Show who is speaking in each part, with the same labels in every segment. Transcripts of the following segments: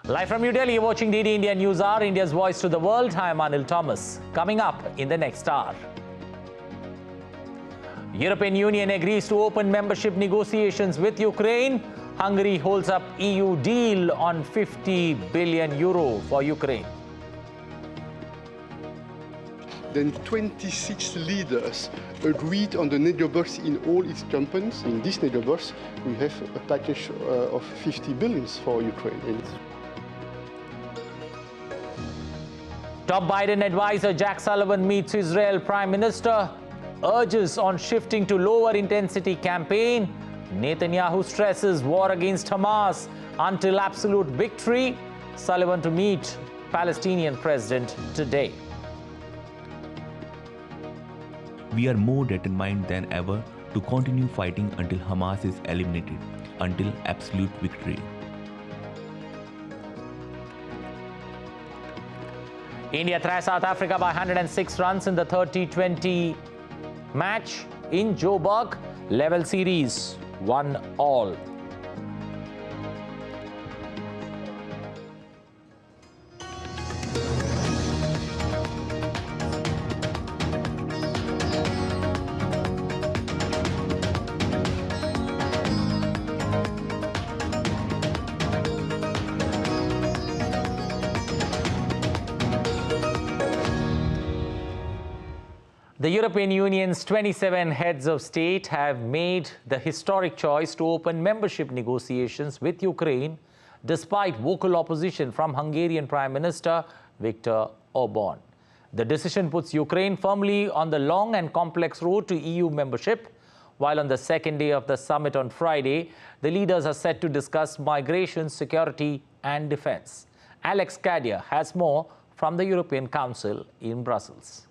Speaker 1: Live from New Delhi, you're watching DD India News Hour, India's voice to the world. I'm Anil Thomas. Coming up in the next hour. European Union agrees to open membership negotiations with Ukraine. Hungary holds up EU deal on 50 billion euro for Ukraine.
Speaker 2: Then 26 leaders agreed on the neighbors in all its companies. In these neighbors, we have a package of 50 billion for Ukraine.
Speaker 1: Top Biden advisor Jake Sullivan meets Israel Prime Minister, urges on shifting to lower intensity campaign. Netanyahu stresses war against Hamas until absolute victory. Sullivan to meet Palestinian president today.
Speaker 3: We are more determined than ever to continue fighting until Hamas is eliminated, until absolute victory.
Speaker 1: India thrashed South Africa by 106 runs in the 30-20 match in Joburg. Level series, 1-1. The European Union's 27 heads of state have made the historic choice to open membership negotiations with Ukraine, despite vocal opposition from Hungarian Prime Minister Viktor Orban. The decision puts Ukraine firmly on the long and complex road to EU membership, while on the second day of the summit on Friday, the leaders are set to discuss migration, security and defense. Alex Kadia has more from the European Council in Brussels.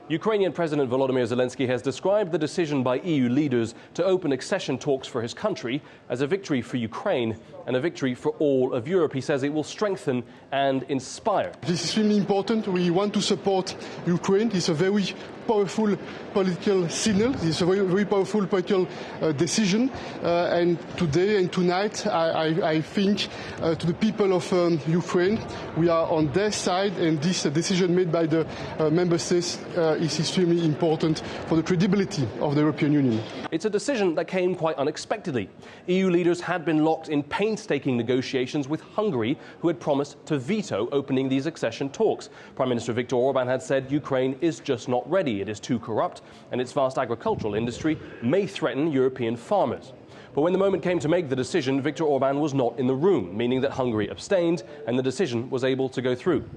Speaker 4: Ukrainian President Volodymyr Zelensky has described the decision by EU leaders to open accession talks for his country as a victory for Ukraine and a victory for all of Europe. He says it will strengthen and inspire.
Speaker 2: This is extremely important. We want to support Ukraine. It's a very powerful political signal. It's a very powerful political decision. And today and tonight, I think to the people of Ukraine, we are on their side, and this decision made by the member states is extremely important for the credibility of the European Union.
Speaker 4: It's a decision that came quite unexpectedly. EU leaders had been locked in painstaking negotiations with Hungary, who had promised to veto opening these accession talks. Prime Minister Viktor Orban had said Ukraine is just not ready. It is too corrupt, and its vast agricultural industry may threaten European farmers. But when the moment came to make the decision, Viktor Orban was not in the room, meaning that Hungary abstained and the decision was able to go through.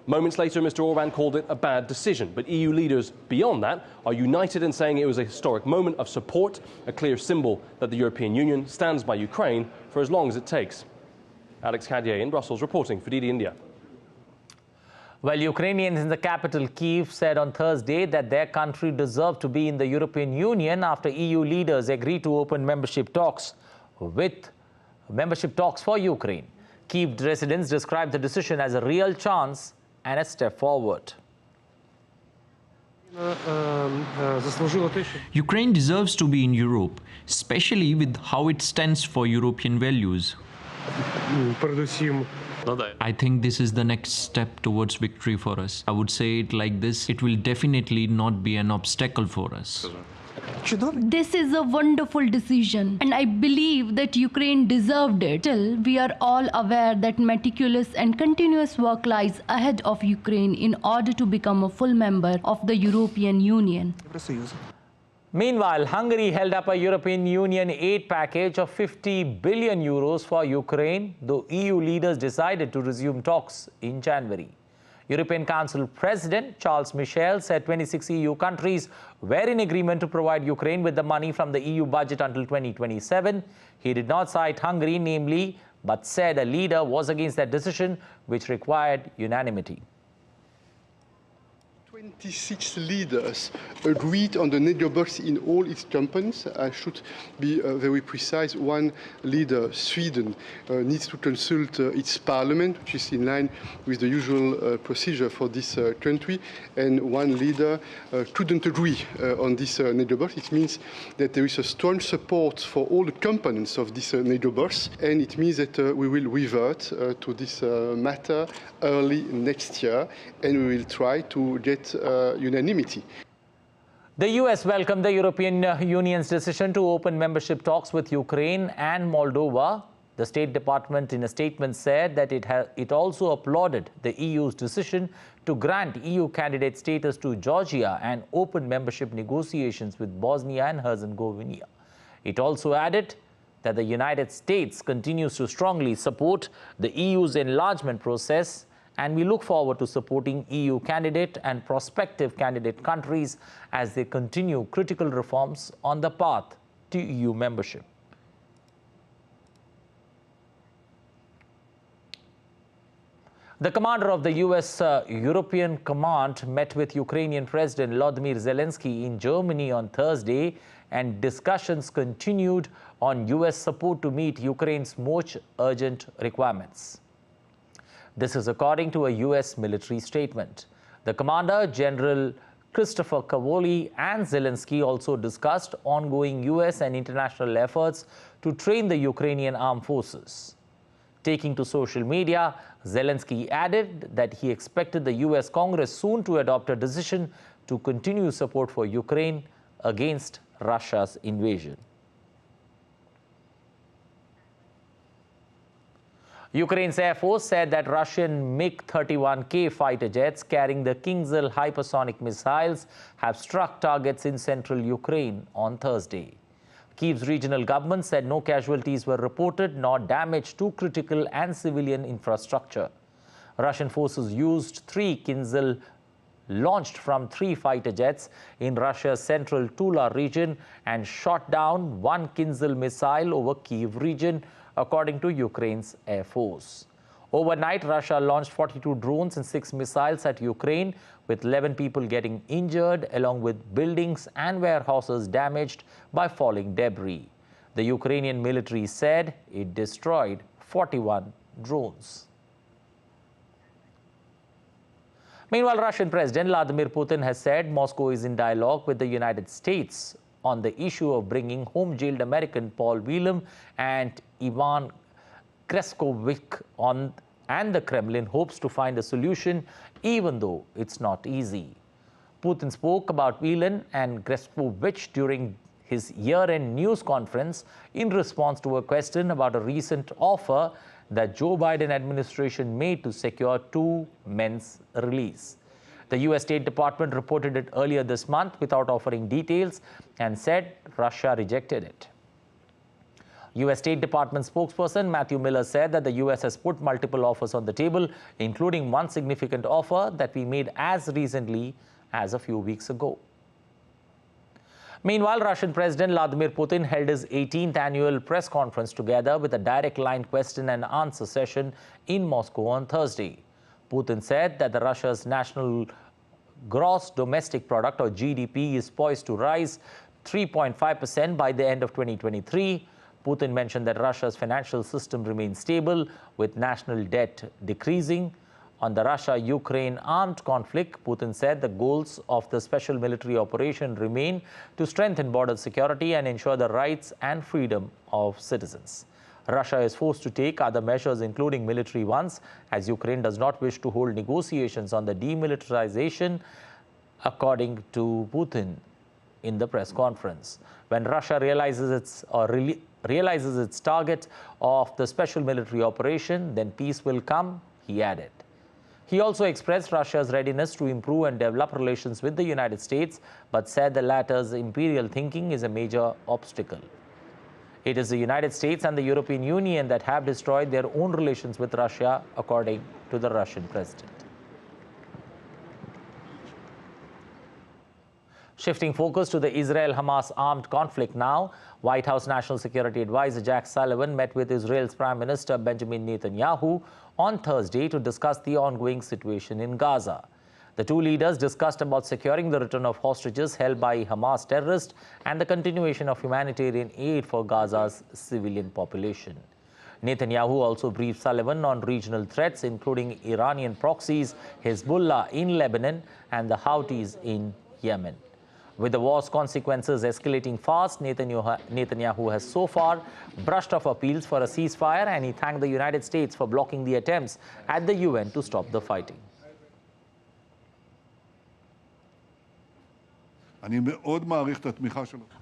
Speaker 4: Moments later, Mr. Orban called it a bad decision, but EU leaders beyond that are united in saying it was a historic moment of support, a clear symbol that the European Union stands by Ukraine for as long as it takes. Alex Kadia in Brussels reporting for DD India.
Speaker 1: Well, Ukrainians in the capital Kyiv said on Thursday that their country deserved to be in the European Union after EU leaders agreed to open membership talks for Ukraine. Kyiv residents described the decision as a real chance and a step forward.
Speaker 5: Ukraine deserves to be in Europe, especially with how it stands for European values. I think this is the next step towards victory for us. I would say it like this: it will definitely not be an obstacle for us.
Speaker 6: This is a wonderful decision, and I believe that Ukraine deserved it. Still, we are all aware that meticulous and continuous work lies ahead of Ukraine in order to become a full member of the European Union.
Speaker 1: Meanwhile, Hungary held up a European Union aid package of 50 billion euros for Ukraine, though EU leaders decided to resume talks in January. European Council President Charles Michel said 26 EU countries were in agreement to provide Ukraine with the money from the EU budget until 2027. He did not cite Hungary namely, but said a leader was against that decision, which required unanimity.
Speaker 2: 26 leaders agreed on the neighbors in all its components. I should be very precise. One leader, Sweden, needs to consult its parliament, which is in line with the usual procedure for this country. And one leader couldn't agree on this neighbors. It means that there is a strong support for all the components of this neighbors. And it means that we will revert to this matter early next year. And we will try to get unanimity.
Speaker 1: The US welcomed the European Union's decision to open membership talks with Ukraine and Moldova. The State Department in a statement said that it also applauded the EU's decision to grant EU candidate status to Georgia and open membership negotiations with Bosnia and Herzegovina. It also added that the United States continues to strongly support the EU's enlargement process, and we look forward to supporting EU candidate and prospective candidate countries as they continue critical reforms on the path to EU membership. The commander of the US European Command met with Ukrainian President Volodymyr Zelensky in Germany on Thursday, and discussions continued on US support to meet Ukraine's most urgent requirements. This is according to a US military statement. The commander, General Christopher Cavoli, and Zelensky also discussed ongoing US and international efforts to train the Ukrainian armed forces. Taking to social media, Zelensky added that he expected the US Congress soon to adopt a decision to continue support for Ukraine against Russia's invasion. Ukraine's Air Force said that Russian MiG-31K fighter jets carrying the Kinzhal hypersonic missiles have struck targets in central Ukraine on Thursday. Kyiv's regional government said no casualties were reported nor damage to critical and civilian infrastructure. Russian forces used 3 Kinzhal launched from 3 fighter jets in Russia's central Tula region and shot down 1 Kinzhal missile over Kyiv region, according to Ukraine's Air Force. Overnight, Russia launched 42 drones and 6 missiles at Ukraine, with 11 people getting injured, along with buildings and warehouses damaged by falling debris. The Ukrainian military said it destroyed 41 drones. Meanwhile, Russian President Vladimir Putin has said Moscow is in dialogue with the United States on the issue of bringing home jailed American Paul Whelan and Ivan Greskovich on, and the Kremlin hopes to find a solution, even though it's not easy. Putin spoke about Whelan and Greskovich during his year-end news conference in response to a question about a recent offer that Joe Biden administration made to secure 2 men's release. The US State Department reported it earlier this month without offering details and said Russia rejected it. US State Department spokesperson Matthew Miller said that the US has put multiple offers on the table, including one significant offer that we made as recently as a few weeks ago. Meanwhile, Russian President Vladimir Putin held his 18th annual press conference together with a direct line question and answer session in Moscow on Thursday. Putin said that Russia's national gross domestic product, or GDP, is poised to rise 3.5% by the end of 2023. Putin mentioned that Russia's financial system remains stable, with national debt decreasing. On the Russia-Ukraine armed conflict, Putin said the goals of the special military operation remain to strengthen border security and ensure the rights and freedom of citizens. Russia is forced to take other measures, including military ones, as Ukraine does not wish to hold negotiations on the demilitarization, according to Putin in the press conference. When Russia realizes its target of the special military operation, then peace will come, he added. He also expressed Russia's readiness to improve and develop relations with the United States, but said the latter's imperial thinking is a major obstacle. It is the United States and the European Union that have destroyed their own relations with Russia, according to the Russian president. Shifting focus to the Israel-Hamas armed conflict now, White House National Security Advisor Jake Sullivan met with Israel's Prime Minister Benjamin Netanyahu on Thursday to discuss the ongoing situation in Gaza. The two leaders discussed about securing the return of hostages held by Hamas terrorists and the continuation of humanitarian aid for Gaza's civilian population. Netanyahu also briefed Sullivan on regional threats, including Iranian proxies, Hezbollah in Lebanon, and the Houthis in Yemen. With the war's consequences escalating fast, Netanyahu has so far brushed off appeals for a ceasefire, and he thanked the United States for blocking the attempts at the UN to stop the fighting.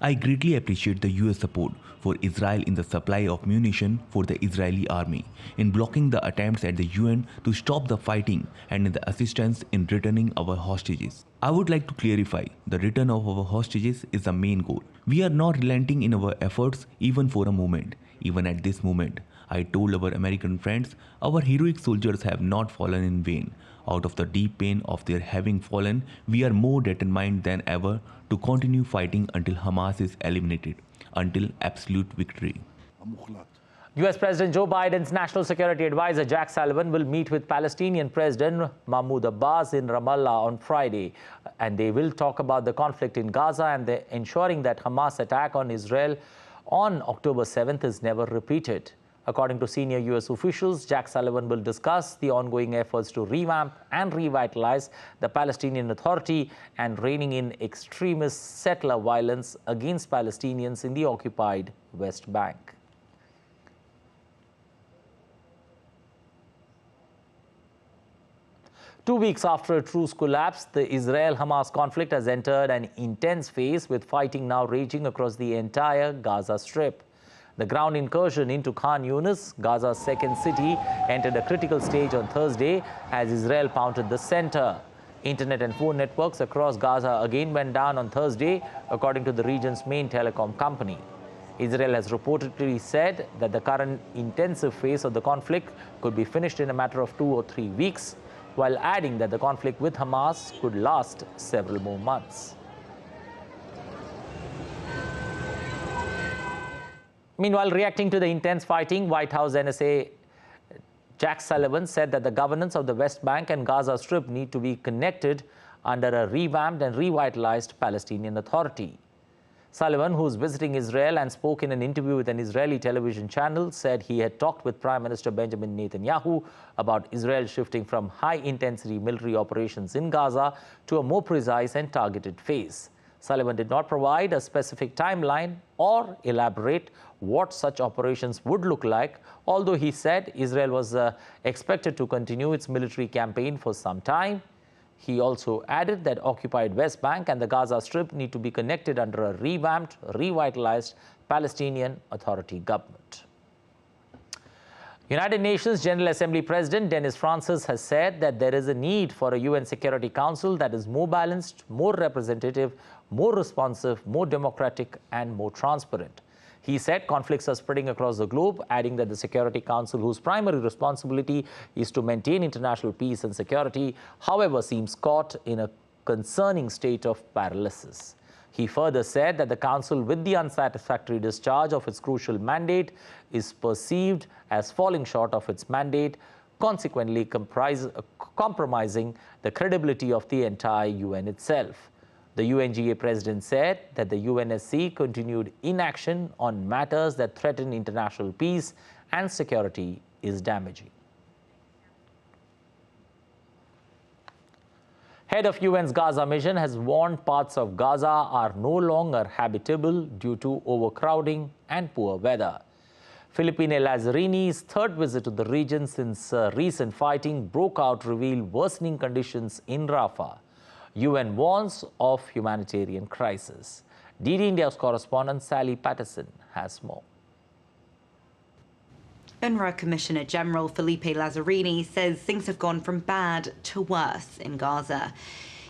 Speaker 3: I greatly appreciate the US support for Israel in the supply of munition for the Israeli army, in blocking the attempts at the UN to stop the fighting, and in the assistance in returning our hostages. I would like to clarify, the return of our hostages is the main goal. We are not relenting in our efforts even for a moment. Even at this moment, I told our American friends, our heroic soldiers have not fallen in vain. Out of the deep pain of their having fallen, we are more determined than ever to continue fighting until Hamas is eliminated, until absolute victory.
Speaker 1: US President Joe Biden's National Security Advisor Jake Sullivan will meet with Palestinian President Mahmoud Abbas in Ramallah on Friday, and they will talk about the conflict in Gaza and ensuring that Hamas attack on Israel on October 7th is never repeated. According to senior US officials, Jake Sullivan will discuss the ongoing efforts to revamp and revitalize the Palestinian Authority and reining in extremist settler violence against Palestinians in the occupied West Bank. Two weeks after a truce collapse, the Israel-Hamas conflict has entered an intense phase, with fighting now raging across the entire Gaza Strip. The ground incursion into Khan Yunis, Gaza's second city, entered a critical stage on Thursday as Israel pounded the center. Internet and phone networks across Gaza again went down on Thursday, according to the region's main telecom company. Israel has reportedly said that the current intensive phase of the conflict could be finished in a matter of 2 or 3 weeks, while adding that the conflict with Hamas could last several more months. Meanwhile, reacting to the intense fighting, White House NSA Jake Sullivan said that the governance of the West Bank and Gaza Strip need to be connected under a revamped and revitalized Palestinian Authority. Sullivan, who is visiting Israel and spoke in an interview with an Israeli television channel, said he had talked with Prime Minister Benjamin Netanyahu about Israel shifting from high-intensity military operations in Gaza to a more precise and targeted phase. Sullivan did not provide a specific timeline or elaborate what such operations would look like, although he said Israel was expected to continue its military campaign for some time. He also added that occupied West Bank and the Gaza Strip need to be connected under a revamped, revitalized Palestinian Authority government. United Nations General Assembly President Dennis Francis has said that there is a need for a UN Security Council that is more balanced, more representative, more responsive, more democratic, and more transparent. He said conflicts are spreading across the globe, adding that the Security Council, whose primary responsibility is to maintain international peace and security, however, seems caught in a concerning state of paralysis. He further said that the Council, with the unsatisfactory discharge of its crucial mandate, is perceived as falling short of its mandate, consequently compromising the credibility of the entire UN itself. The UNGA president said that the UNSC continued inaction on matters that threaten international peace and security is damaging. Head of UNs Gaza Mission has warned parts of Gaza are no longer habitable due to overcrowding and poor weather. Filippine Lazarini's third visit to the region since recent fighting broke out revealed worsening conditions in Rafah. UN warns of humanitarian crisis. DD India's correspondent Sally Patterson has more.
Speaker 7: UNRWA Commissioner General Felipe Lazzarini says things have gone from bad to worse in Gaza.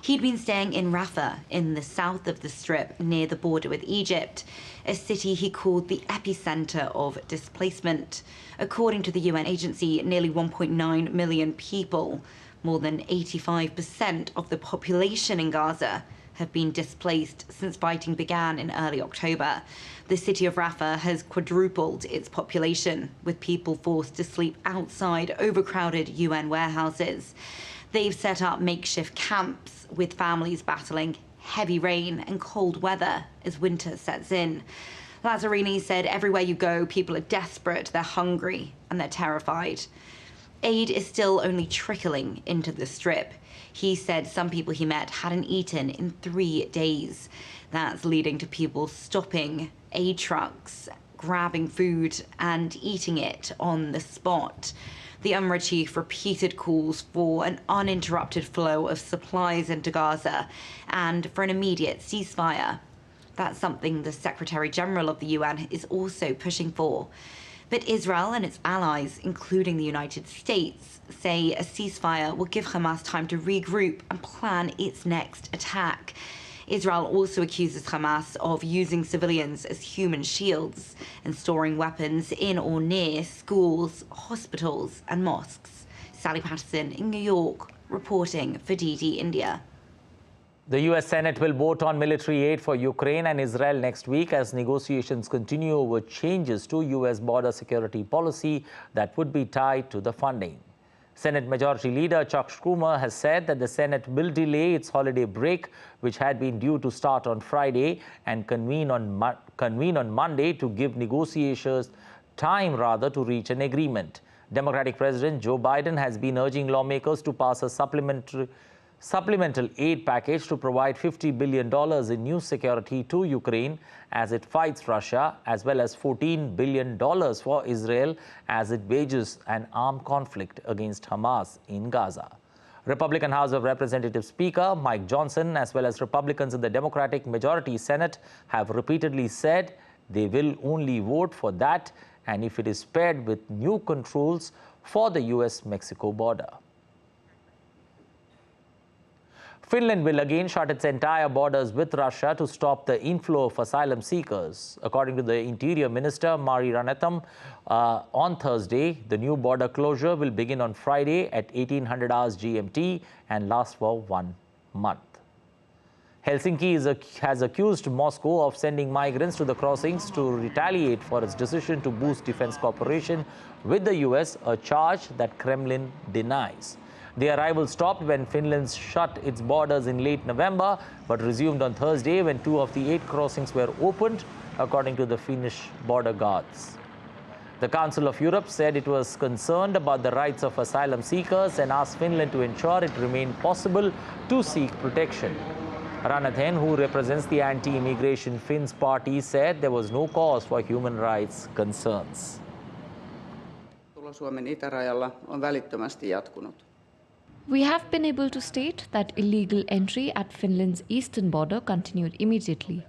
Speaker 7: He'd been staying in Rafah, in the south of the Strip, near the border with Egypt, a city he called the epicenter of displacement. According to the UN agency, nearly 1.9 million people, more than 85% of the population in Gaza, have been displaced since fighting began in early October. The city of Rafah has quadrupled its population, with people forced to sleep outside overcrowded UN warehouses. They've set up makeshift camps with families battling heavy rain and cold weather as winter sets in. Lazzarini said everywhere you go, people are desperate, they're hungry, and they're terrified. Aid is still only trickling into the Strip. He said some people he met hadn't eaten in 3 days. That's leading to people stopping aid trucks, grabbing food and eating it on the spot. The UNRWA chief repeated calls for an uninterrupted flow of supplies into Gaza and for an immediate ceasefire. That's something the Secretary General of the UN is also pushing for. But Israel and its allies, including the United States, say a ceasefire will give Hamas time to regroup and plan its next attack. Israel also accuses Hamas of using civilians as human shields and storing weapons in or near schools, hospitals and mosques. Sally Patterson in New York, reporting for DD India.
Speaker 1: The US Senate will vote on military aid for Ukraine and Israel next week as negotiations continue over changes to US border security policy that would be tied to the funding. Senate Majority Leader Chuck Schumer has said that the Senate will delay its holiday break, which had been due to start on Friday, and convene on Monday to give negotiators time to reach an agreement. Democratic President Joe Biden has been urging lawmakers to pass a supplemental aid package to provide $50 billion in new security to Ukraine as it fights Russia, as well as $14 billion for Israel as it wages an armed conflict against Hamas in Gaza. Republican House of Representatives Speaker Mike Johnson, as well as Republicans in the Democratic Majority Senate, have repeatedly said they will only vote for that and if it is paired with new controls for the US-Mexico border. Finland will again shut its entire borders with Russia to stop the inflow of asylum seekers. According to the Interior Minister, Mari Ranetham, on Thursday, the new border closure will begin on Friday at 1800 hours GMT and last for 1 month. Helsinki has accused Moscow of sending migrants to the crossings to retaliate for its decision to boost defense cooperation with the US, a charge that Kremlin denies. The arrival stopped when Finland shut its borders in late November, but resumed on Thursday when 2 of the 8 crossings were opened, according to the Finnish border guards. The Council of Europe said it was concerned about the rights of asylum seekers and asked Finland to ensure it remained possible to seek protection. Ranathen, who represents the anti-immigration Finns party, said there was no cause for human rights concerns.
Speaker 8: Suomen itärajalla on välittömästi jatkunut.
Speaker 9: We have been able to state that illegal entry at Finland's eastern border continued immediately.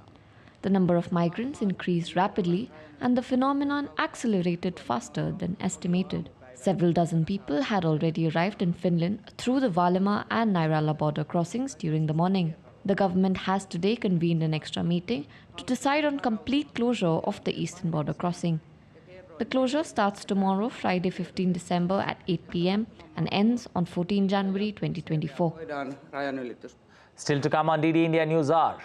Speaker 9: The number of migrants increased rapidly and the phenomenon accelerated faster than estimated. Several dozen people had already arrived in Finland through the Vaalimaa and Nairala border crossings during the morning. The government has today convened an extra meeting to decide on complete closure of the eastern border crossing. The closure starts tomorrow, Friday 15 December at 8 p.m. and ends on 14 January 2024.
Speaker 1: Still to come on DD India News Hour.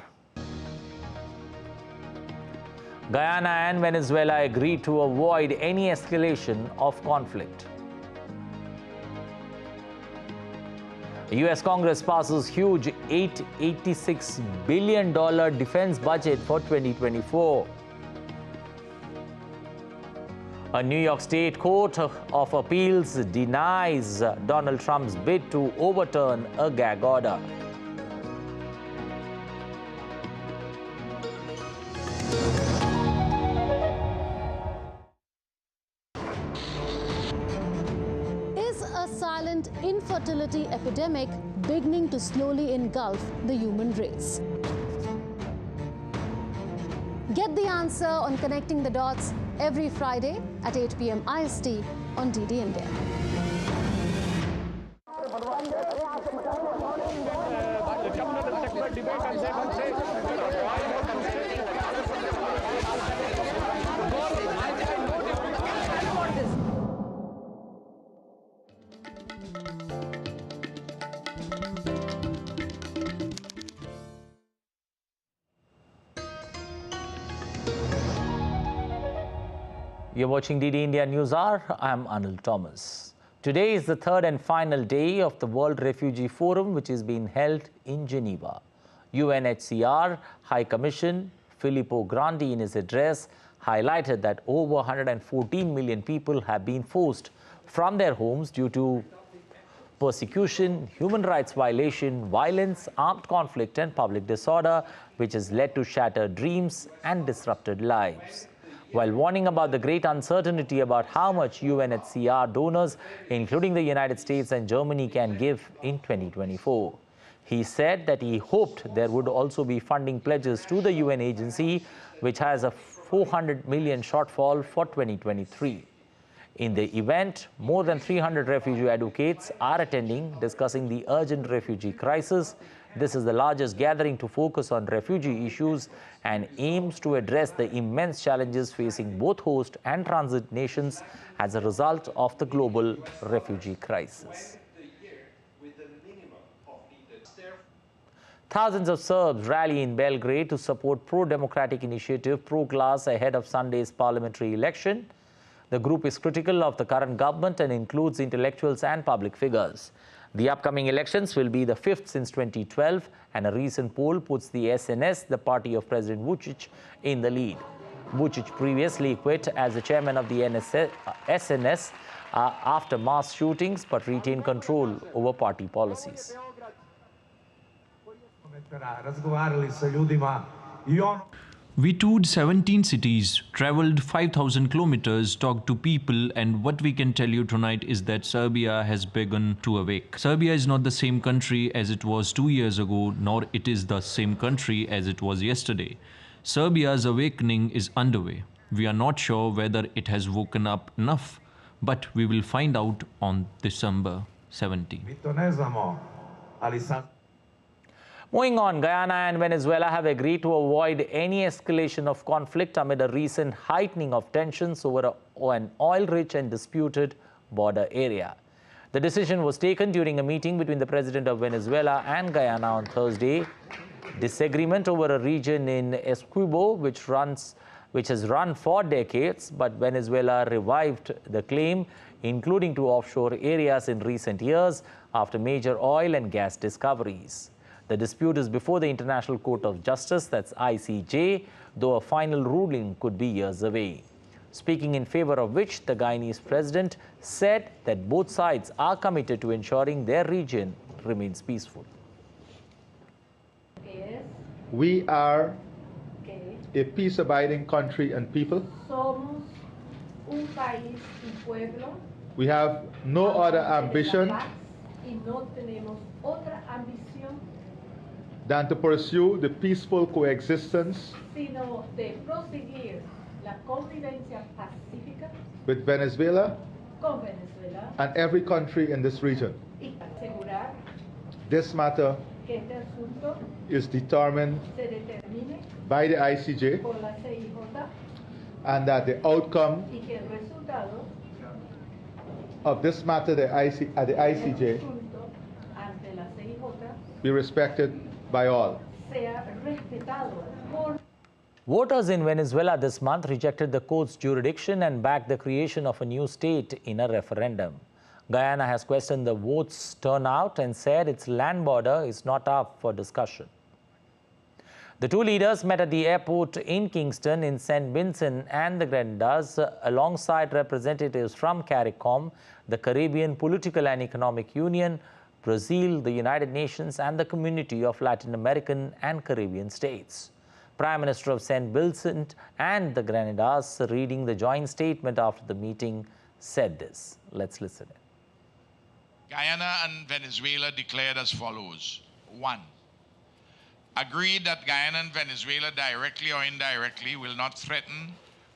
Speaker 1: Guyana and Venezuela agreed to avoid any escalation of conflict. The US Congress passes huge $886 billion defense budget for 2024. A New York State Court of Appeals denies Donald Trump's bid to overturn a gag order.
Speaker 10: Is a silent infertility epidemic beginning to slowly engulf the human race? Get the answer on Connecting the Dots every Friday at 8 p.m. IST on DD India.
Speaker 1: You're watching DD India News Hour. I'm Anil Thomas. Today is the third and final day of the World Refugee Forum, which is being held in Geneva. UNHCR High Commission Filippo Grandi in his address highlighted that over 114 million people have been forced from their homes due to persecution, human rights violation, violence, armed conflict and public disorder, which has led to shattered dreams and disrupted lives. While warning about the great uncertainty about how much UNHCR donors, including the United States and Germany, can give in 2024. He said that he hoped there would also be funding pledges to the UN agency, which has a 400 million shortfall for 2023. In the event, more than 300 refugee advocates are attending, discussing the urgent refugee crisis. This is the largest gathering to focus on refugee issues and aims to address the immense challenges facing both host and transit nations as a result of the global refugee crisis. Thousands of Serbs rally in Belgrade to support pro-democratic initiative Pro-Glass ahead of Sunday's parliamentary election. The group is critical of the current government and includes intellectuals and public figures. The upcoming elections will be the fifth since 2012, and a recent poll puts the SNS, the party of President Vučić, in the lead. Vučić previously quit as the chairman of the SNS after mass shootings, but retained control over party policies.
Speaker 5: We toured 17 cities, traveled 5,000 kilometers, talked to people, and what we can tell you tonight is that Serbia has begun to awake. Serbia is not the same country as it was 2 years ago, nor it is the same country as it was yesterday. Serbia's awakening is underway. We are not sure whether it has woken up enough, but we will find out on December 17.
Speaker 1: Moving on, Guyana and Venezuela have agreed to avoid any escalation of conflict amid a recent heightening of tensions over an oil-rich and disputed border area. The decision was taken during a meeting between the president of Venezuela and Guyana on Thursday. Disagreement over a region in Essequibo, which has run for decades, but Venezuela revived the claim, including to offshore areas in recent years after major oil and gas discoveries. The dispute is before the International Court of Justice, that's ICJ, though a final ruling could be years away. Speaking in favor of which, the Guyanese president said that both sides are committed to ensuring their region remains peaceful.
Speaker 11: We are a peace-abiding country and people. We have no other ambition than to pursue the peaceful coexistence with Venezuela and every country in this region. This matter is determined by the ICJ, and that the outcome of this matter at the ICJ be respected by all.
Speaker 1: Voters in Venezuela this month rejected the court's jurisdiction and backed the creation of a new state in a referendum. Guyana has questioned the vote's turnout and said its land border is not up for discussion. The two leaders met at the airport in Kingston in St. Vincent and the Grenadines alongside representatives from CARICOM, the Caribbean Political and Economic Union, Brazil, the United Nations and the Community of Latin American and Caribbean States. Prime Minister of St. Vincent and the Grenadines, reading the joint statement after the meeting, said this. Let's listen.
Speaker 12: Guyana and Venezuela declared as follows. 1. Agreed that Guyana and Venezuela directly or indirectly will not threaten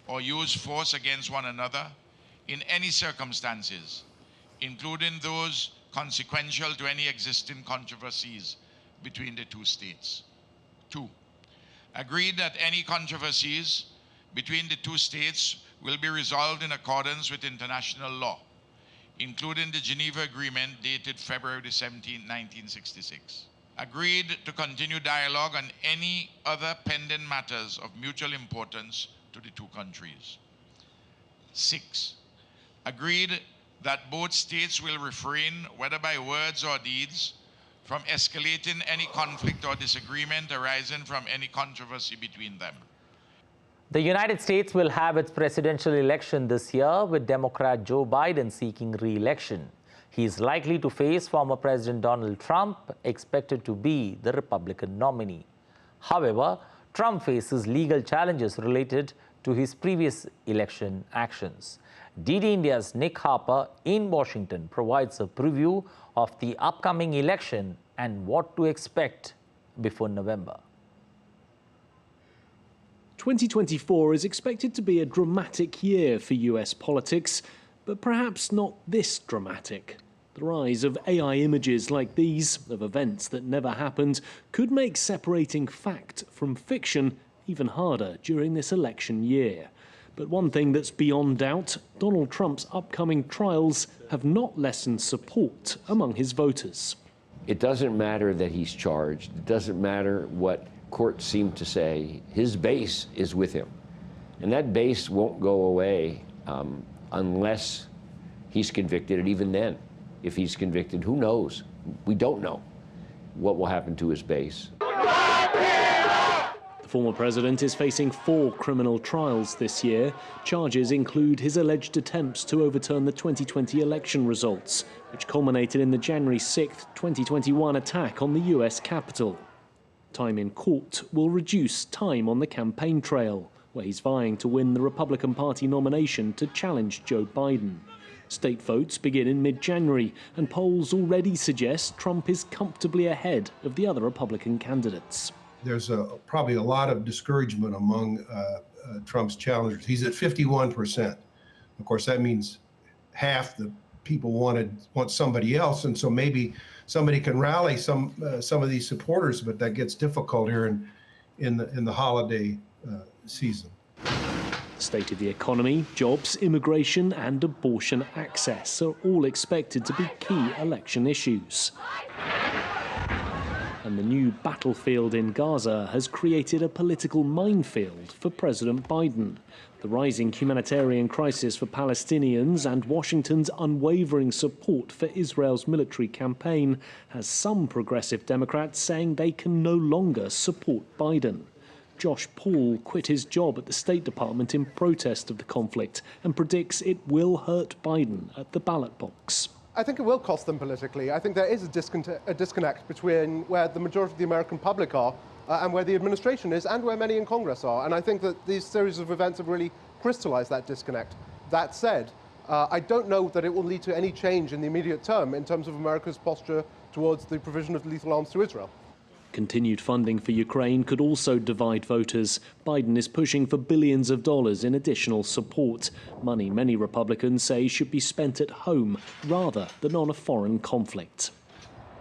Speaker 12: or use force against one another in any circumstances, including those consequential to any existing controversies between the two states. 2. Agreed that any controversies between the two states will be resolved in accordance with international law, including the Geneva Agreement dated February 17, 1966. Agreed to continue dialogue on any other pending matters of mutual importance to the two countries. 6. Agreed that both states will refrain, whether by words or deeds, from escalating any conflict or disagreement arising from any controversy between them.
Speaker 1: The United States will have its presidential election this year, with Democrat Joe Biden seeking re-election. He is likely to face former President Donald Trump, expected to be the Republican nominee. However, Trump faces legal challenges related to his previous election actions. DD India's Nick Harper in Washington provides a preview of the upcoming election and what to expect before November.
Speaker 13: 2024 is expected to be a dramatic year for US politics, but perhaps not this dramatic. The rise of AI images like these, of events that never happened, could make separating fact from fiction even harder during this election year. But one thing that's beyond doubt, Donald Trump's upcoming trials have not lessened support among his voters.
Speaker 14: It doesn't matter that he's charged. It doesn't matter what courts seem to say. His base is with him. And that base won't go away unless he's convicted. And even then, if he's convicted, who knows? We don't know what will happen to his base.
Speaker 13: The former president is facing 4 criminal trials this year. Charges include his alleged attempts to overturn the 2020 election results, which culminated in the January 6, 2021 attack on the US Capitol. Time in court will reduce time on the campaign trail, where he's vying to win the Republican Party nomination to challenge Joe Biden. State votes begin in mid-January, and polls already suggest Trump is comfortably ahead of the other Republican candidates.
Speaker 15: There's probably a lot of discouragement among Trump's challengers. He's at 51%. Of course, that means half the people want somebody else, and so maybe somebody can rally some of these supporters, but that gets difficult here in the holiday season.
Speaker 13: The state of the economy, jobs, immigration and abortion access are all expected to be key election issues. And the new battlefield in Gaza has created a political minefield for President Biden. The rising humanitarian crisis for Palestinians and Washington's unwavering support for Israel's military campaign has some progressive Democrats saying they can no longer support Biden. Josh Paul quit his job at the State Department in protest of the conflict and predicts it will hurt Biden at the ballot box.
Speaker 16: I think it will cost them politically. I think there is a disconnect between where the majority of the American public are and where the administration is and where many in Congress are. And I think that these series of events have really crystallized that disconnect. That said, I don't know that it will lead to any change in the immediate term in terms of America's posture towards the provision of lethal arms to Israel.
Speaker 13: Continued funding for Ukraine could also divide voters. Biden is pushing for billions of dollars in additional support, money many Republicans say should be spent at home rather than on a foreign conflict.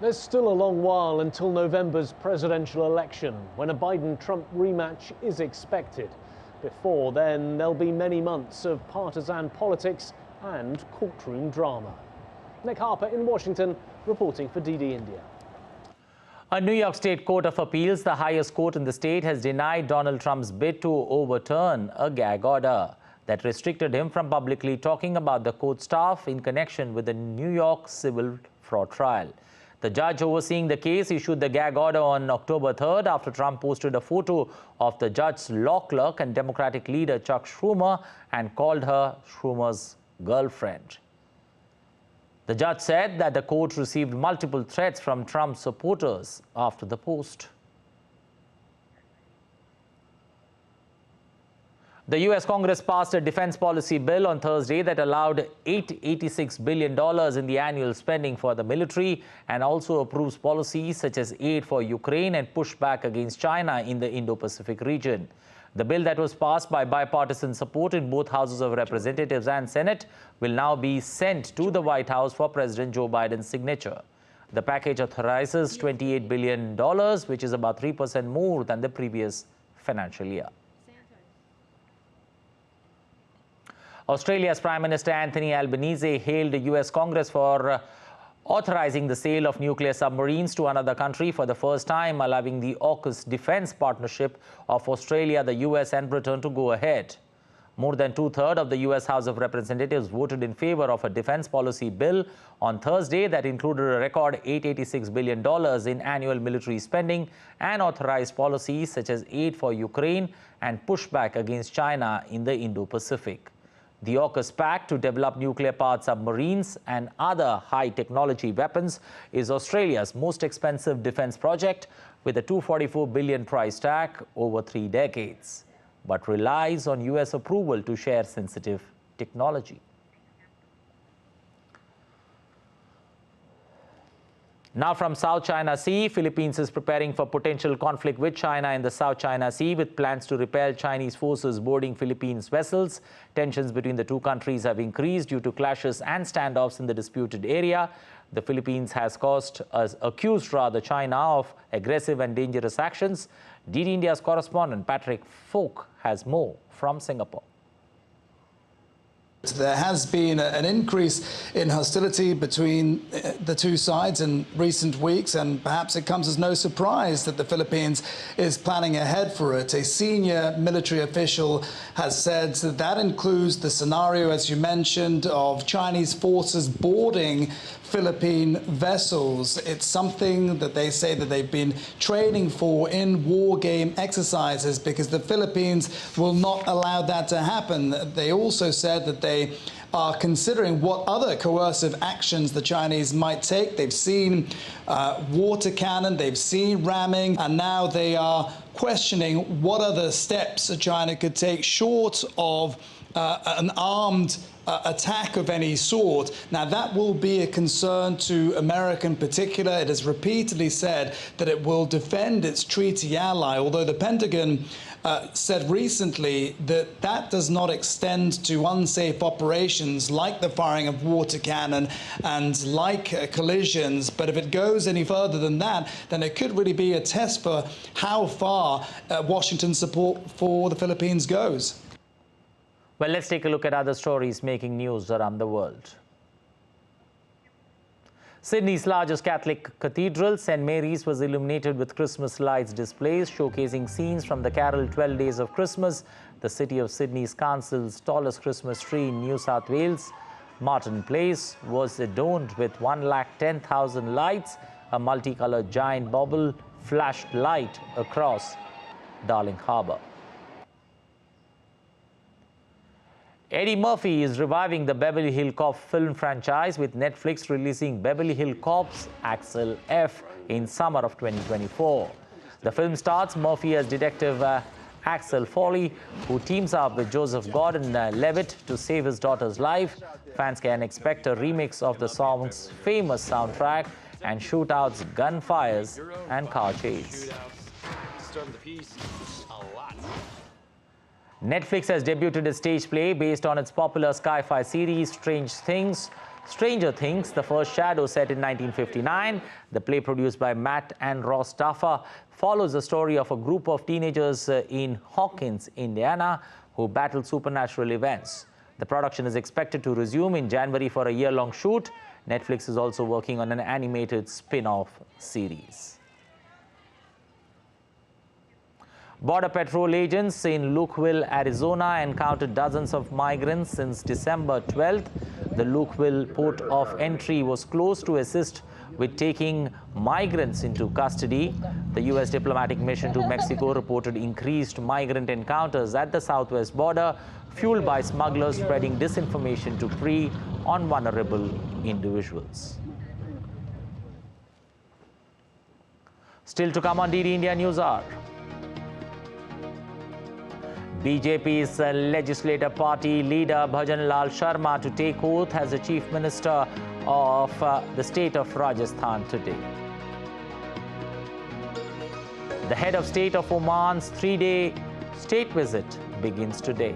Speaker 17: There's still a long while until November's presidential election, when a Biden-Trump rematch is expected. Before then, there'll be many months of partisan politics and courtroom drama. Nick Harper in Washington, reporting for DD India.
Speaker 1: A New York State Court of Appeals, the highest court in the state, has denied Donald Trump's bid to overturn a gag order that restricted him from publicly talking about the court staff in connection with the New York civil fraud trial. The judge overseeing the case issued the gag order on October 3rd after Trump posted a photo of the judge's law clerk and Democratic leader Chuck Schumer and called her Schumer's girlfriend. The judge said that the court received multiple threats from Trump supporters after the post. The U.S. Congress passed a defense policy bill on Thursday that allowed $886 billion in the annual spending for the military and also approves policies such as aid for Ukraine and pushback against China in the Indo-Pacific region. The bill that was passed by bipartisan support in both houses of Representatives and Senate will now be sent to the White House for President Joe Biden's signature. The package authorizes $28 billion, which is about 3% more than the previous financial year. Australia's Prime Minister Anthony Albanese hailed the US Congress for authorizing the sale of nuclear submarines to another country for the first time, allowing the AUKUS defense partnership of Australia, the US and Britain to go ahead. More than two-thirds of the U.S. House of Representatives voted in favor of a defense policy bill on Thursday that included a record $886 billion in annual military spending and authorized policies such as aid for Ukraine and pushback against China in the Indo-Pacific. The AUKUS pact to develop nuclear-powered submarines and other high-technology weapons is Australia's most expensive defense project, with a $244 billion price tag over 3 decades, but relies on U.S. approval to share sensitive technology. Now from South China Sea, Philippines is preparing for potential conflict with China in the South China Sea with plans to repel Chinese forces boarding Philippines vessels. Tensions between the two countries have increased due to clashes and standoffs in the disputed area. The Philippines has accused China of aggressive and dangerous actions. DD India's correspondent Patrick Folk has more from Singapore.
Speaker 18: There has been an increase in hostility between the two sides in recent weeks, and perhaps it comes as no surprise that the Philippines is planning ahead for it. A senior military official has said that includes the scenario, as you mentioned, of Chinese forces boarding Philippine vessels. It's something that they say that they've been training for in war game exercises because the Philippines will not allow that to happen. They also said that they are considering what other coercive actions the Chinese might take. They've seen water cannon, they've seen ramming, and now they are questioning what other steps China could take short of an armed attack of any sort. Now, that will be a concern to America in particular. It has repeatedly said that it will defend its treaty ally, although the Pentagon said recently that that does not extend to unsafe operations like the firing of water cannon and like collisions. But if it goes any further than that, then it could really be a test for how far Washington's support for the Philippines goes.
Speaker 1: Well, let's take a look at other stories making news around the world. Sydney's largest Catholic cathedral, St. Mary's, was illuminated with Christmas lights displays showcasing scenes from the carol 12 Days of Christmas. The City of Sydney's council's tallest Christmas tree in New South Wales, Martin Place, was adorned with 110,000 lights. A multicolored giant bauble flashed light across Darling Harbour. Eddie Murphy is reviving the Beverly Hills Cop film franchise, with Netflix releasing Beverly Hills Cops Axel F in summer of 2024. The film stars Murphy as Detective Axel Foley, who teams up with Joseph Gordon-Levitt to save his daughter's life. Fans can expect a remix of the song's famous soundtrack and shootouts, gunfires, and car chase. Netflix has debuted a stage play based on its popular sci-fi series Stranger Things, the first shadow set in 1959. The play, produced by Matt and Ross Duffer, follows the story of a group of teenagers in Hawkins, Indiana, who battle supernatural events. The production is expected to resume in January for a year-long shoot. Netflix is also working on an animated spin-off series. Border Patrol agents in Lukeville, Arizona, encountered dozens of migrants since December 12th. The Lukeville port of entry was closed to assist with taking migrants into custody. The U.S. diplomatic mission to Mexico reported increased migrant encounters at the southwest border, fueled by smugglers spreading disinformation to prey on vulnerable individuals. Still to come on DD India News Hour. BJP's legislative party leader Bhajan Lal Sharma to take oath as the Chief Minister of the state of Rajasthan today. The head of state of Oman's 3-day state visit begins today.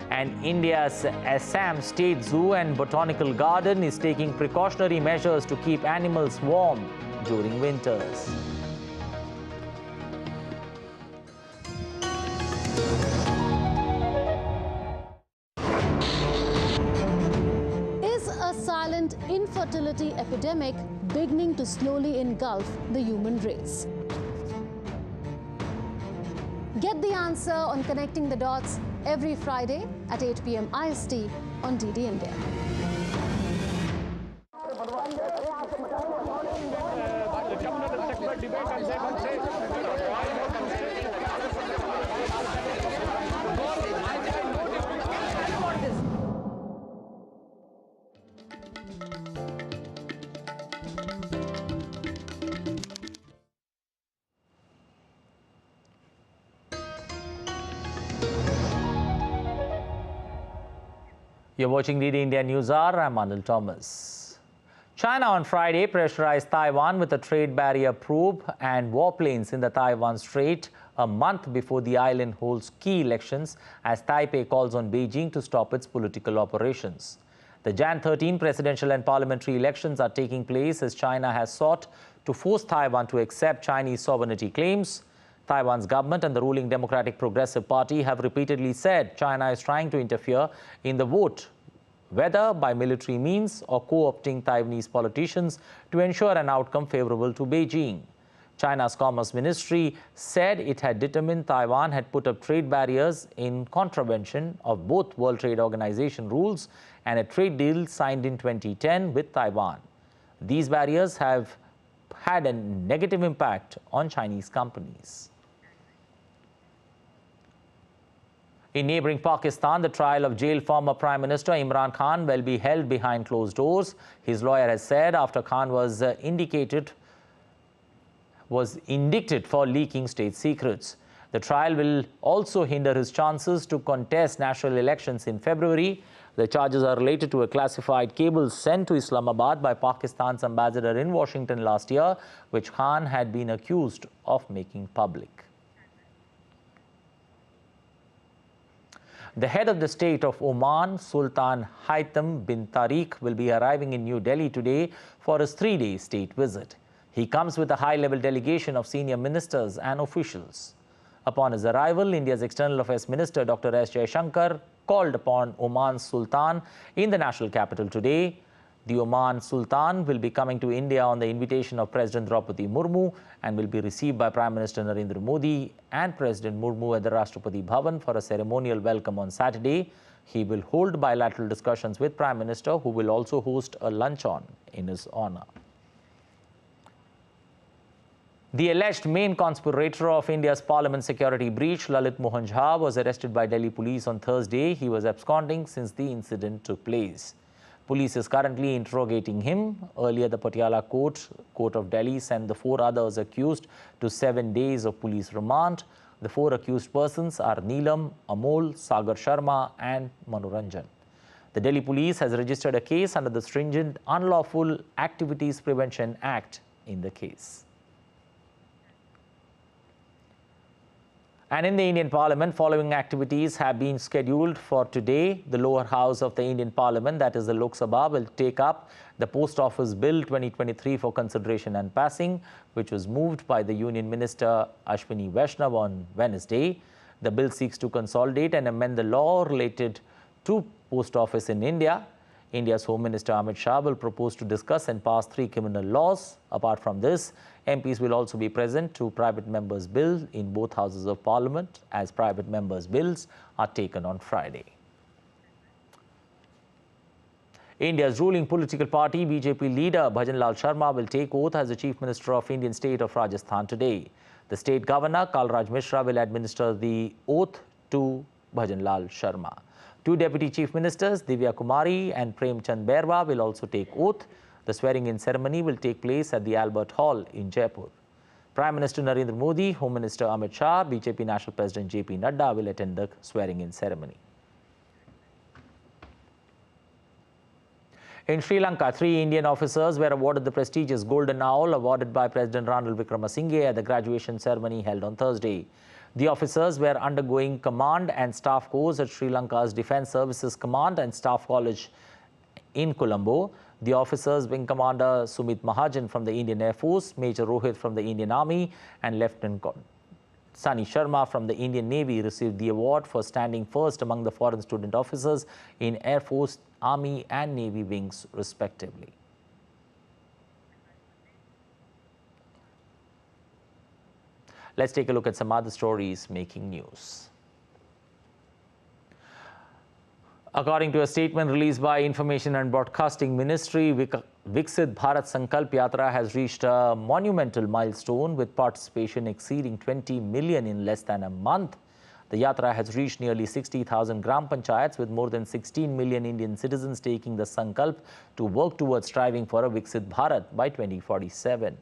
Speaker 1: And India's Asam State Zoo and Botanical Garden is taking precautionary measures to keep animals warm during winters.
Speaker 10: Infertility epidemic beginning to slowly engulf the human race. Get the answer on Connecting the Dots every Friday at 8 p.m. IST on DD India.
Speaker 1: You're watching DD India News Hour. I'm Anil Thomas. China on Friday pressurized Taiwan with a trade barrier probe and warplanes in the Taiwan Strait a month before the island holds key elections as Taipei calls on Beijing to stop its political operations. The Jan 13 presidential and parliamentary elections are taking place as China has sought to force Taiwan to accept Chinese sovereignty claims. Taiwan's government and the ruling Democratic Progressive Party have repeatedly said China is trying to interfere in the vote, whether by military means or co-opting Taiwanese politicians to ensure an outcome favorable to Beijing. China's Commerce Ministry said it had determined Taiwan had put up trade barriers in contravention of both World Trade Organization rules and a trade deal signed in 2010 with Taiwan. These barriers have had a negative impact on Chinese companies. In neighboring Pakistan, the trial of jailed former Prime Minister Imran Khan will be held behind closed doors. His lawyer has said after Khan was indicted for leaking state secrets. The trial will also hinder his chances to contest national elections in February. The charges are related to a classified cable sent to Islamabad by Pakistan's ambassador in Washington last year, which Khan had been accused of making public. The head of the state of Oman, Sultan Haitham bin Tariq, will be arriving in New Delhi today for his 3-day state visit. He comes with a high-level delegation of senior ministers and officials. Upon his arrival, India's External Affairs Minister Dr. S. Jaishankar called upon Omans Sultan in the national capital today. The Omans Sultan will be coming to India on the invitation of President Draupadi Murmu and will be received by Prime Minister Narendra Modi and President Murmu at the Rashtrapati Bhavan for a ceremonial welcome on Saturday. He will hold bilateral discussions with Prime Minister, who will also host a luncheon in his honor. The alleged main conspirator of India's parliament security breach, Lalit Mohan Jha, was arrested by Delhi police on Thursday. He was absconding since the incident took place. Police is currently interrogating him. Earlier, the Patiala Court of Delhi sent the 4 others accused to 7 days of police remand. The 4 accused persons are Neelam, Amol, Sagar Sharma and Manoranjan. The Delhi police has registered a case under the stringent Unlawful Activities Prevention Act in the case. And in the Indian Parliament, following activities have been scheduled for today. The lower house of the Indian Parliament, that is the Lok Sabha, will take up the Post Office Bill 2023 for consideration and passing, which was moved by the Union Minister Ashwini Vaishnav on Wednesday. The bill seeks to consolidate and amend the law related to post office in India. India's Home Minister Amit Shah will propose to discuss and pass 3 criminal laws. Apart from this, MPs will also be present to private members' bill in both houses of Parliament, as private members' bills are taken on Friday. India's ruling political party BJP leader Bhajan Lal Sharma will take oath as the Chief Minister of Indian state of Rajasthan today. The state governor Kalraj Mishra will administer the oath to Bhajan Lal Sharma. 2 Deputy Chief Ministers, Divya Kumari and Prem Chand Bairwa, will also take oath. The swearing-in ceremony will take place at the Albert Hall in Jaipur. Prime Minister Narendra Modi, Home Minister Amit Shah, BJP National President JP Nadda will attend the swearing-in ceremony. In Sri Lanka, 3 Indian officers were awarded the prestigious Golden Owl awarded by President Ranil Wickremesinghe at the graduation ceremony held on Thursday. The officers were undergoing command and staff course at Sri Lanka's Defence Services Command and Staff College in Colombo. The officers, Wing Commander Sumit Mahajan from the Indian Air Force, Major Rohit from the Indian Army and Lieutenant Sani Sharma from the Indian Navy, received the award for standing first among the foreign student officers in Air Force, Army and Navy wings respectively. Let's take a look at some other stories making news. According to a statement released by Information and Broadcasting Ministry, Viksit Bharat Sankalp Yatra has reached a monumental milestone with participation exceeding 20 million in less than a month. The Yatra has reached nearly 60,000 Gram Panchayats with more than 16 million Indian citizens taking the Sankalp to work towards striving for a Viksit Bharat by 2047.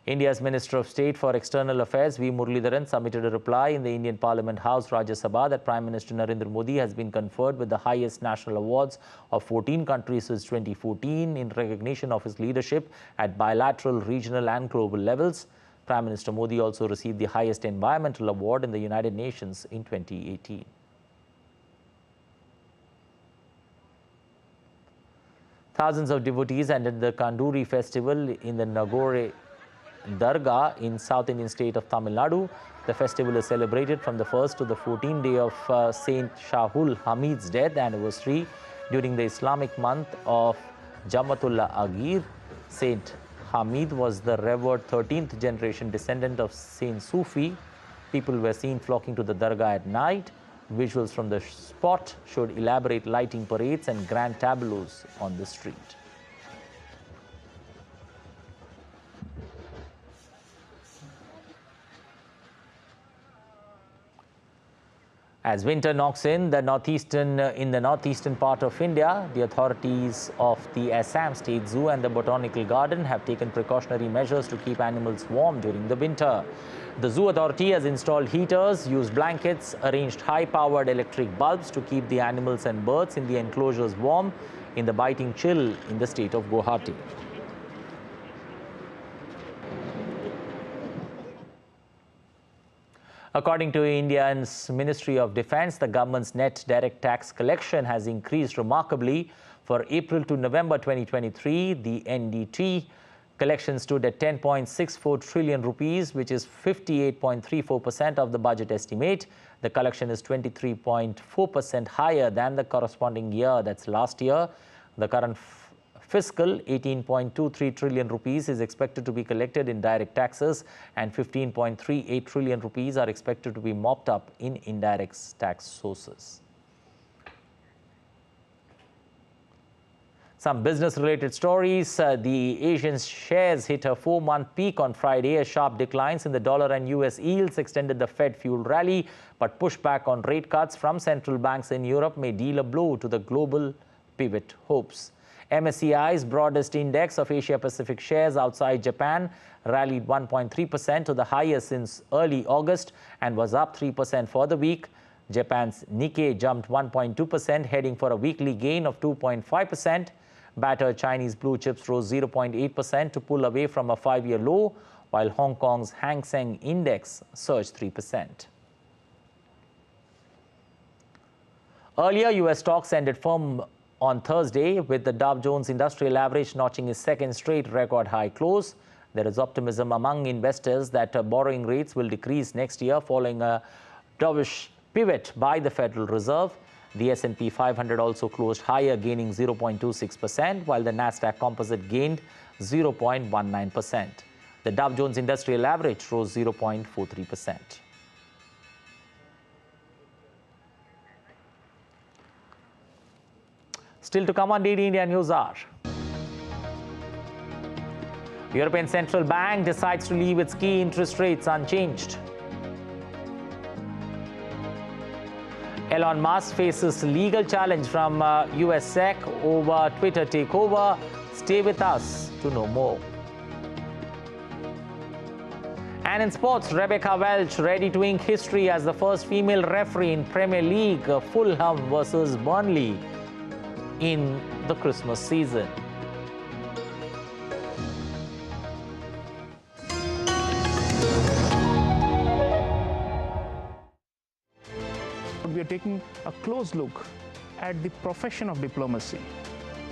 Speaker 1: India's Minister of State for External Affairs V. Muralidharan submitted a reply in the Indian Parliament House Rajya Sabha that Prime Minister Narendra Modi has been conferred with the highest national awards of 14 countries since 2014 in recognition of his leadership at bilateral, regional and global levels. Prime Minister Modi also received the highest environmental award in the United Nations in 2018. Thousands of devotees attended the Kanduri festival in the Nagore Dargah in South Indian state of Tamil Nadu. The festival is celebrated from the 1st to the 14th day of Saint Shahul Hamid's death anniversary during the Islamic month of Jamatullah Agir. Saint Hamid was the revered 13th generation descendant of Saint Sufi. People were seen flocking to the Dargah at night. Visuals from the spot showed elaborate lighting parades and grand tableaus on the street. As winter knocks in the northeastern part of India, the authorities of the Asam State Zoo and the Botanical Garden have taken precautionary measures to keep animals warm during the winter. The zoo authority has installed heaters, used blankets, arranged high-powered electric bulbs to keep the animals and birds in the enclosures warm in the biting chill in the state of Guwahati. According to India's Ministry of Defence, the government's net direct tax collection has increased remarkably. For April to November 2023, the NDT collection stood at 10.64 trillion rupees, which is 58.34% of the budget estimate. The collection is 23.4% higher than the corresponding year, that's last year. The current fiscal 18.23 trillion rupees is expected to be collected in direct taxes and 15.38 trillion rupees are expected to be mopped up in indirect tax sources. Some business-related stories. The Asian shares hit a 4-month peak on Friday as sharp declines in the dollar and US yields extended the Fed fuel rally, but pushback on rate cuts from central banks in Europe may deal a blow to the global pivot hopes. MSCI's broadest index of Asia-Pacific shares outside Japan rallied 1.3% to the highest since early August and was up 3% for the week. Japan's Nikkei jumped 1.2%, heading for a weekly gain of 2.5%. Battered Chinese blue chips rose 0.8% to pull away from a 5-year low, while Hong Kong's Hang Seng Index surged 3%. Earlier, US stocks ended firm on Thursday, with the Dow Jones Industrial Average notching its second straight record high close. There is optimism among investors that borrowing rates will decrease next year following a dovish pivot by the Federal Reserve. The S&P 500 also closed higher, gaining 0.26%, while the Nasdaq Composite gained 0.19%. The Dow Jones Industrial Average rose 0.43%. Still to come on DD India News Hour. European Central Bank decides to leave its key interest rates unchanged. Elon Musk faces legal challenge from US SEC over Twitter takeover. Stay with us to know more. And in sports, Rebecca Welch ready to ink history as the first female referee in Premier League, Fulham versus Burnley in the Christmas season.
Speaker 19: We are taking a close look at the profession of diplomacy,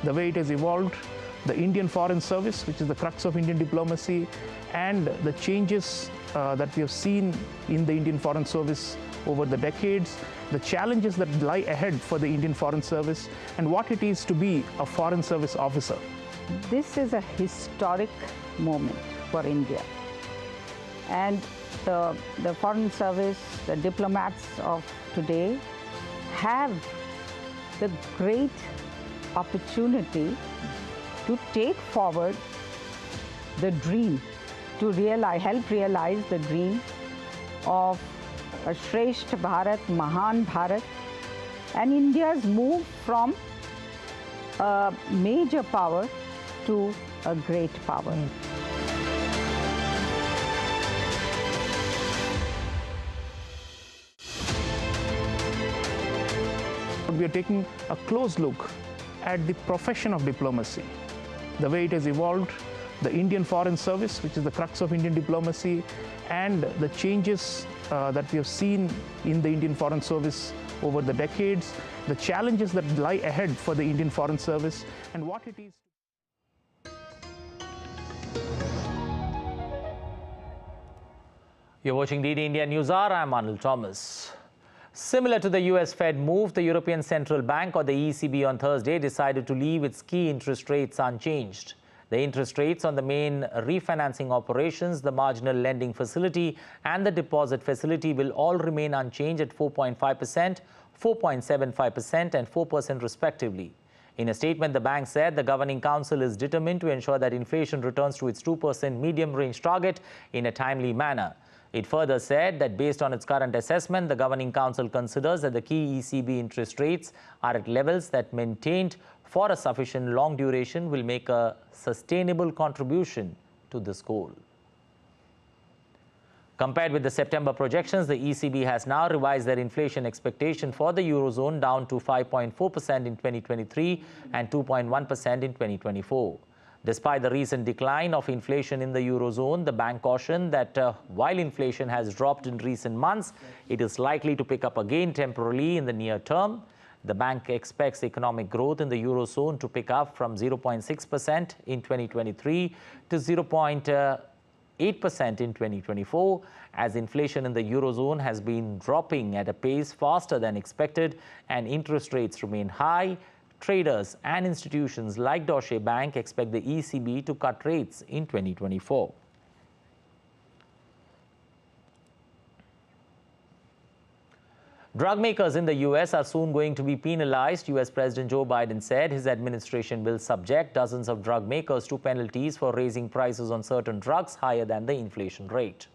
Speaker 19: the way it has evolved, the Indian Foreign Service, which is the crux of Indian diplomacy, and the changes that we have seen in the Indian Foreign Service over the decades, the challenges that lie ahead for the Indian Foreign Service, and what it is to be a Foreign Service officer.
Speaker 20: This is a historic moment for India. And the Foreign Service, the diplomats of today have the great opportunity to take forward the dream, to help realize the dream of a Shresth Bharat, Mahan Bharat, and India's move from a major power to a great power.
Speaker 19: We are taking a close look at the profession of diplomacy, the way it has evolved, the Indian Foreign Service, which is the crux of Indian diplomacy, and the changes that we have seen in the Indian Foreign Service over the decades, the challenges that lie ahead for the Indian Foreign Service, and what it is.
Speaker 1: You're watching DD India News Hour. I'm Anil Thomas. Similar to the US Fed move, the European Central Bank, or the ECB, on Thursday decided to leave its key interest rates unchanged. The interest rates on the main refinancing operations, the marginal lending facility and the deposit facility will all remain unchanged at 4.5%, 4.75% and 4% respectively. In a statement, the bank said the Governing Council is determined to ensure that inflation returns to its 2% medium-range target in a timely manner. It further said that based on its current assessment, the Governing Council considers that the key ECB interest rates are at levels that, maintained for a sufficient long duration, will make a sustainable contribution to this goal. Compared with the September projections, the ECB has now revised their inflation expectation for the Eurozone down to 5.4% in 2023 and 2.1% in 2024. Despite the recent decline of inflation in the Eurozone, the bank cautioned that while inflation has dropped in recent months, it is likely to pick up again temporarily in the near term. The bank expects economic growth in the Eurozone to pick up from 0.6% in 2023 to 0.8% in 2024, as inflation in the Eurozone has been dropping at a pace faster than expected and interest rates remain high. Traders and institutions like Deutsche Bank expect the ECB to cut rates in 2024. Drug makers in the U.S. are soon going to be penalized. U.S. President Joe Biden said his administration will subject dozens of drug makers to penalties for raising prices on certain drugs higher than the inflation rate.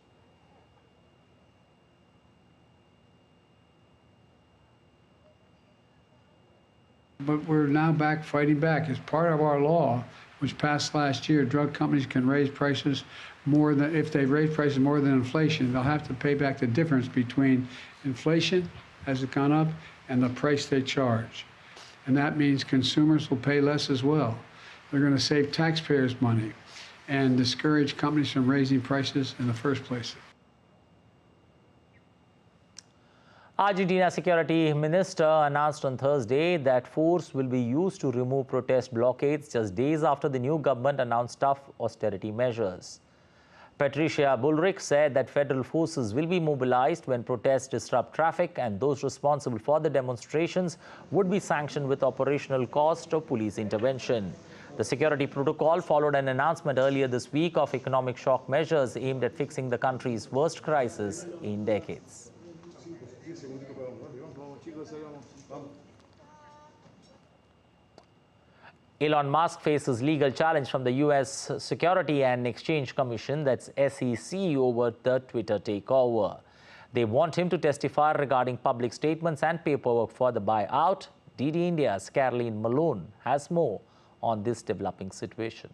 Speaker 21: But we're now fighting back. As part of our law, which passed last year, drug companies can raise prices more than, if they raise prices more than inflation, they'll have to pay back the difference between inflation, has it gone up, and the price they charge. And that means consumers will pay less as well. They're going to save taxpayers money and discourage companies from raising prices in the first place.
Speaker 1: Argentina Security Minister announced on Thursday that force will be used to remove protest blockades just days after the new government announced tough austerity measures. Patricia Bullrich said that federal forces will be mobilized when protests disrupt traffic, and those responsible for the demonstrations would be sanctioned with operational cost or police intervention. The security protocol followed an announcement earlier this week of economic shock measures aimed at fixing the country's worst crisis in decades. Elon Musk faces legal challenge from the U.S. Security and Exchange Commission, that's SEC, over the Twitter takeover. They want him to testify regarding public statements and paperwork for the buyout. DD India's Caroline Malone has more on this developing situation.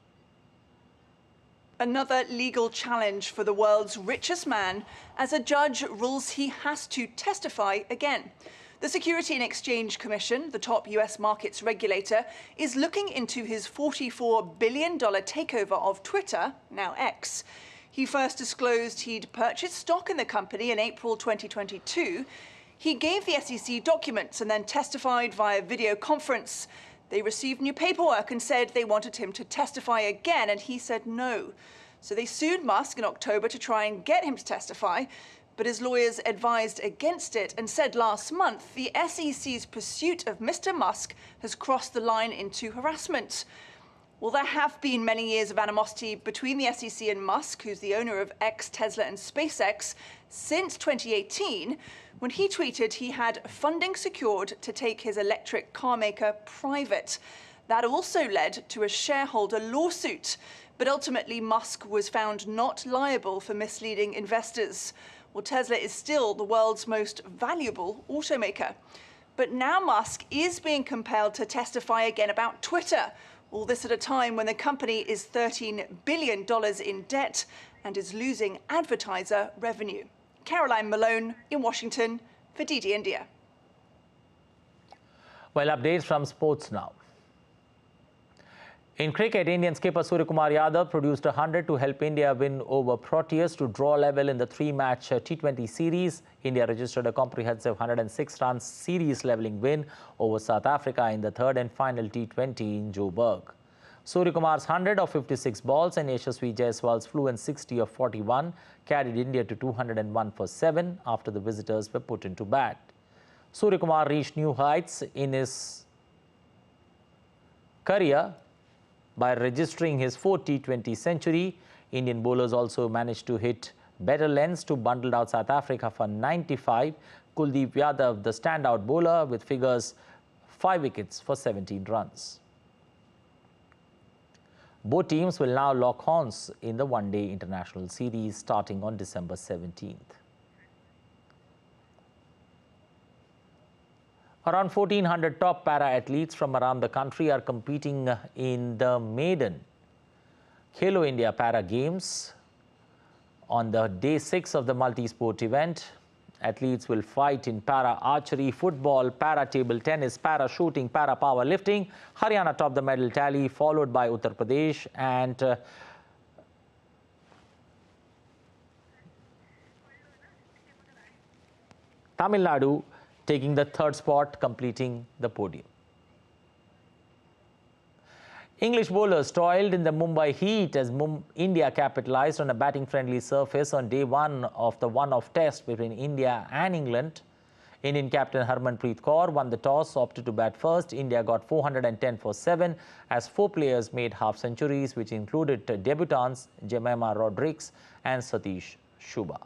Speaker 22: Another legal challenge for the world's richest man as a judge rules he has to testify again. The Security and Exchange Commission, the top US markets regulator, is looking into his $44 billion takeover of Twitter, now X. He first disclosed he'd purchased stock in the company in April 2022. He gave the SEC documents and then testified via video conference. They received new paperwork and said they wanted him to testify again, and he said no. So they sued Musk in October to try and get him to testify. but his lawyers advised against it and said last month the SEC's pursuit of Mr. Musk has crossed the line into harassment. Well, there have been many years of animosity between the SEC and Musk, who's the owner of X, Tesla and SpaceX, since 2018, when he tweeted he had funding secured to take his electric car maker private. That also led to a shareholder lawsuit. But ultimately, Musk was found not liable for misleading investors. Well, Tesla is still the world's most valuable automaker. But now Musk is being compelled to testify again about Twitter. All this at a time when the company is $13 billion in debt and is losing advertiser revenue. Caroline Malone in Washington for DD India.
Speaker 1: Well, updates from sports now. In cricket, Indian skipper Suryakumar Yadav produced 100 to help India win over Proteus to draw level in the three-match T20 series. India registered a comprehensive 106-run series-leveling win over South Africa in the third and final T20 in Joburg. Suryakumar's 100 of 56 balls and Yashasvi Jaiswal's fluent 60 of 41 carried India to 201 for 7 after the visitors were put into bat. Suryakumar reached new heights in his career by registering his 4th T20 century. Indian bowlers also managed to hit better lengths to bundle out South Africa for 95. Kuldeep Yadav, the standout bowler, with figures 5 wickets for 17 runs. Both teams will now lock horns in the one-day international series starting on December 17th. Around 1,400 top para-athletes from around the country are competing in the maiden Khelo India Para Games. On the day 6 of the multi-sport event, athletes will fight in para-archery, football, para-table tennis, para-shooting, para-powerlifting. Haryana topped the medal tally, followed by Uttar Pradesh and Tamil Nadu, taking the 3rd spot, completing the podium. English bowlers toiled in the Mumbai heat as India capitalized on a batting-friendly surface on day 1 of the one-off test between India and England. Indian captain Harmanpreet Kaur won the toss, opted to bat first. India got 410 for 7 as 4 players made half-centuries, which included debutants Jemima Rodrigues and Satish Shubha.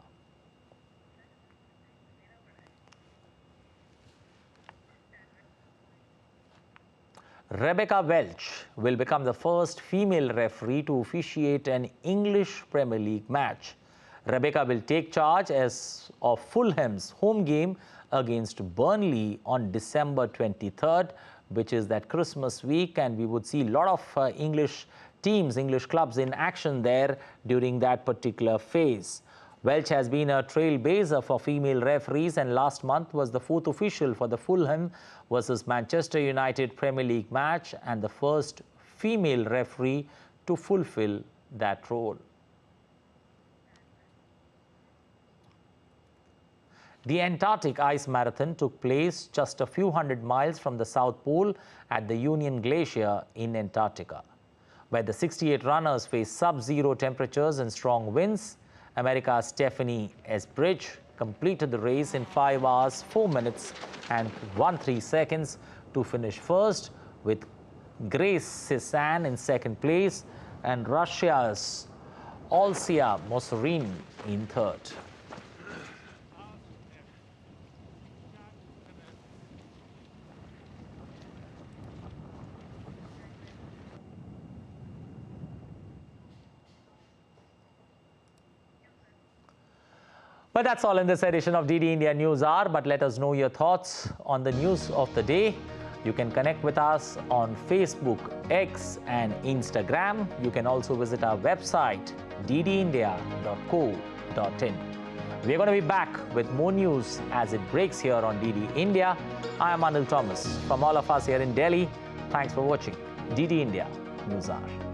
Speaker 1: Rebecca Welch will become the first female referee to officiate an English Premier League match. Rebecca will take charge of Fulham's home game against Burnley on December 23rd, which is that Christmas week, and we would see a lot of English teams, English clubs in action there during that particular phase. Welch has been a trailblazer for female referees and last month was the 4th official for the Fulham versus Manchester United Premier League match and the first female referee to fulfill that role. The Antarctic Ice Marathon took place just a few hundred miles from the South Pole at the Union Glacier in Antarctica, where the 68 runners faced sub-zero temperatures and strong winds. America's Stephanie Esbridge completed the race in 5 hours, 4 minutes and 13 seconds to finish first, with Grace Cezanne in second place and Russia's Olsia Moserin in third. But that's all in this edition of DD India News Hour. But let us know your thoughts on the news of the day. You can connect with us on Facebook, X and Instagram. You can also visit our website, ddindia.co.in. We're going to be back with more news as it breaks here on DD India. I am Anil Thomas. From all of us here in Delhi, thanks for watching DD India News Hour.